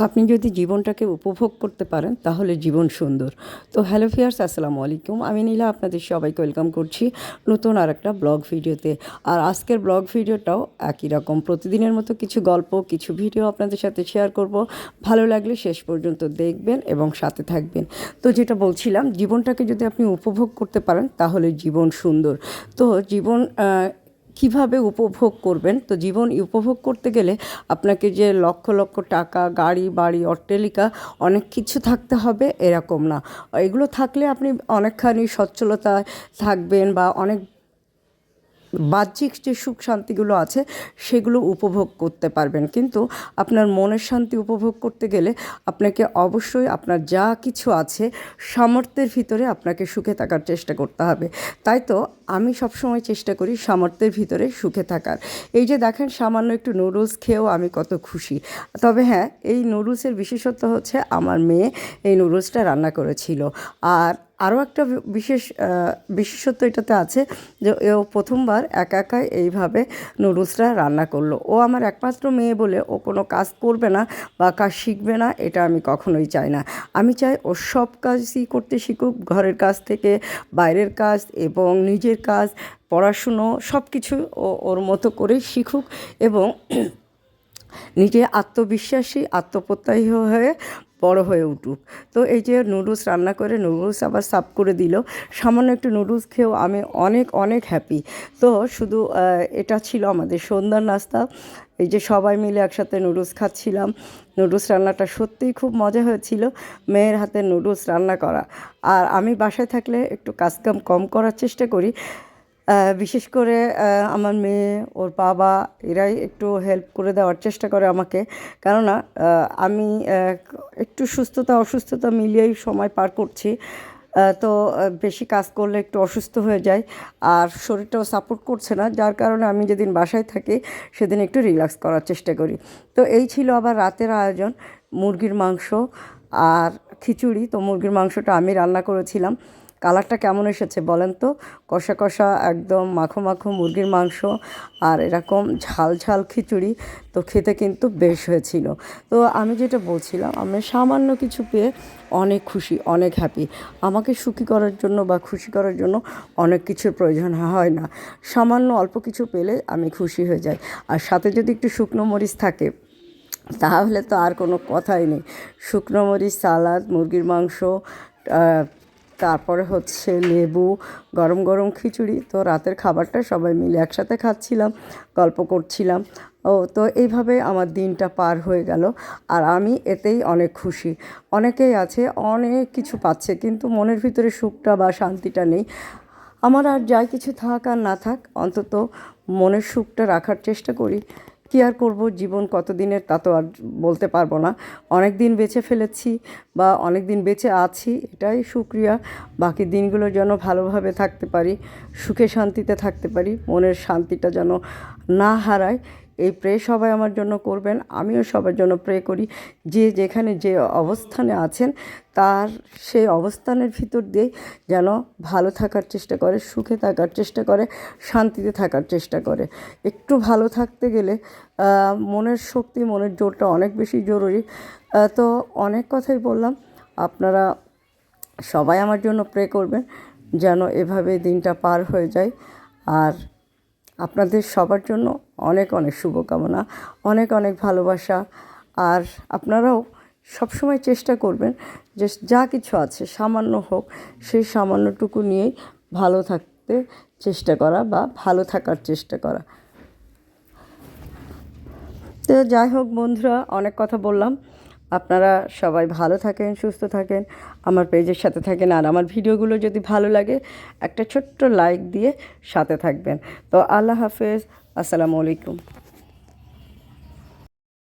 আপনি যদি জীবনটাকে উপভোগ করতে পারেন তাহলে জীবন সুন্দর। তো হ্যালো ভিউয়ার্স, আসসালামু আলাইকুম। আমি নীলা আপনাদের সবাইকে ওয়েলকাম করছি নতুন আর একটা ব্লগ ভিডিওতে। আর আজকের ব্লগ ভিডিওটাও একই রকম, প্রতিদিনের মতো কিছু গল্প, কিছু ভিডিও আপনাদের সাথে শেয়ার করব। ভালো লাগলে শেষ পর্যন্ত দেখবেন এবং সাথে থাকবেন। তো যেটা বলছিলাম, জীবনটাকে যদি আপনি উপভোগ করতে পারেন তাহলে জীবন সুন্দর। তো জীবন কিভাবে উপভোগ করবেন? তো জীবন উপভোগ করতে গেলে আপনাকে যে লক্ষ লক্ষ টাকা, গাড়ি, বাড়ি, অট্টালিকা অনেক কিছু থাকতে হবে এরকম না। এগুলো থাকলে আপনি অনেকখানি সচ্ছলতায় থাকবেন বা অনেক বাহ্যিক যে সুখ শান্তিগুলো আছে সেগুলো উপভোগ করতে পারবেন। কিন্তু আপনার মনের শান্তি উপভোগ করতে গেলে আপনাকে অবশ্যই আপনার যা কিছু আছে সামর্থ্যের ভিতরে আপনাকে সুখে থাকার চেষ্টা করতে হবে। তাই তো আমি সবসময় চেষ্টা করি সামর্থ্যের ভিতরে সুখে থাকার। এই যে দেখেন, সামান্য একটু নুডলস খেয়েও আমি কত খুশি। তবে হ্যাঁ, এই নুডলসের বিশেষত্ব হচ্ছে আমার মেয়ে এই নুডলসটা রান্না করেছিল। আর আরও একটা বিশেষত্ব এটাতে আছে যে ও প্রথমবার একা একাই এইভাবে নুডলসটা রান্না করলো। ও আমার একমাত্র মেয়ে বলে ও কোনো কাজ করবে না বা কাজ শিখবে না, এটা আমি কখনোই চাই না। আমি চাই ও সব কাজই করতে শিখুক, ঘরের কাজ থেকে বাইরের কাজ এবং নিজের কাজ, পড়াশুনো সব কিছু ও ওর মতো করেই শিখুক এবং নিজে আত্মবিশ্বাসী, আত্মপ্রত্যয়ী হয়ে বড় হয়ে উঠুক। তো এই যে নুডলস রান্না করে নুডলস আবার সার্ভ করে দিল, সামান্য একটু নুডলস খেয়েও আমি অনেক অনেক হ্যাপি। তো শুধু এটা ছিল আমাদের সন্ধ্যার নাস্তা। এই যে সবাই মিলে একসাথে নুডলস খাচ্ছিলাম। নুডলস রান্নাটা সত্যিই খুব মজা হয়েছিল, মেয়ের হাতে নুডলস রান্না করা। আর আমি বাসায় থাকলে একটু কাজকাম কম করার চেষ্টা করি। বিশেষ করে আমার মেয়ে, ওর বাবা, এরাই একটু হেল্প করে দেওয়ার চেষ্টা করে আমাকে। কেননা আমি একটু সুস্থতা অসুস্থতা মিলিয়েই সময় পার করছি। তো বেশি কাজ করলে একটু অসুস্থ হয়ে যায় আর শরীরটাও সাপোর্ট করছে না, যার কারণে আমি যেদিন বাসায় থাকি সেদিন একটু রিল্যাক্স করার চেষ্টা করি। তো এই ছিল আবার রাতের আয়োজন, মুরগির মাংস আর খিচুড়ি। তো মুরগির মাংসটা আমি রান্না করেছিলাম। কালারটা কেমন এসেছে বলেন তো? কষা কষা একদম মাখো মাখো মুরগির মাংস আর এরকম ঝাল ঝাল খিচুড়ি। তো খেতে কিন্তু বেশ হয়েছিল। তো আমি যেটা বলছিলাম, আমি সামান্য কিছু পেয়ে অনেক খুশি, অনেক হ্যাপি। আমাকে সুখী করার জন্য বা খুশি করার জন্য অনেক কিছুর প্রয়োজন হয় না। সামান্য অল্প কিছু পেলে আমি খুশি হয়ে যাই। আর সাথে যদি একটু শুকনো মরিচ থাকে তাহলে তো আর কোনো কথাই নেই। শুকনো মরিচ, সালাদ, মুরগির মাংস, তারপরে হচ্ছে লেবু, গরম গরম খিচুড়ি। তো রাতের খাবারটা সবাই মিলে একসাথে খাচ্ছিলাম, গল্প করছিলাম। তো এইভাবে আমার দিনটা পার হয়ে গেল আর আমি এতেই অনেক খুশি। অনেকেই আছে অনেক কিছু পাচ্ছে কিন্তু মনের ভিতরে সুখটা বা শান্তিটা নেই। আমার আর যাই কিছু থাক আর না থাক, অন্তত মনের সুখটা রাখার চেষ্টা করি। কী আর করব, জীবন কতদিনের তা তো আর বলতে পারবো না। অনেক দিন বেঁচে ফেলেছি বা অনেক দিন বেঁচে আছি, এটাই শুকরিয়া। বাকি দিনগুলো যেন ভালোভাবে থাকতে পারি, সুখে শান্তিতে থাকতে পারি, মনের শান্তিটা যেন না হারাই, এই প্রে সবাই আমার জন্য করবেন। আমিও সবার জন্য প্রে করি। যে যেখানে যে অবস্থানে আছেন তার সেই অবস্থানের ভিতর দিয়ে যেন ভালো থাকার চেষ্টা করে, সুখে থাকার চেষ্টা করে, শান্তিতে থাকার চেষ্টা করে। একটু ভালো থাকতে গেলে মনের শক্তি, মনের জোরটা অনেক বেশি জরুরি। তো অনেক কথাই বললাম, আপনারা সবাই আমার জন্য প্রে করবেন যেন এভাবে দিনটা পার হয়ে যায়। আর আপনাদের সবার জন্য অনেক অনেক শুভকামনা, অনেক অনেক ভালোবাসা। আর আপনারাও সবসময় চেষ্টা করবেন যে যা কিছু আছে সামান্য হোক, সেই সামান্যটুকু নিয়েই ভালো থাকতে চেষ্টা করা বা ভালো থাকার চেষ্টা করা। তো যাই হোক বন্ধুরা, অনেক কথা বললাম। আপনারা সবাই ভালো থাকেন, সুস্থ থাকেন, আমার পেজের সাথে থাকেন। আর আমার ভিডিওগুলো যদি ভালো লাগে একটা ছোট্ট লাইক দিয়ে সাথে থাকবেন। তো আল্লাহ হাফেজ, আসসালামু আলাইকুম।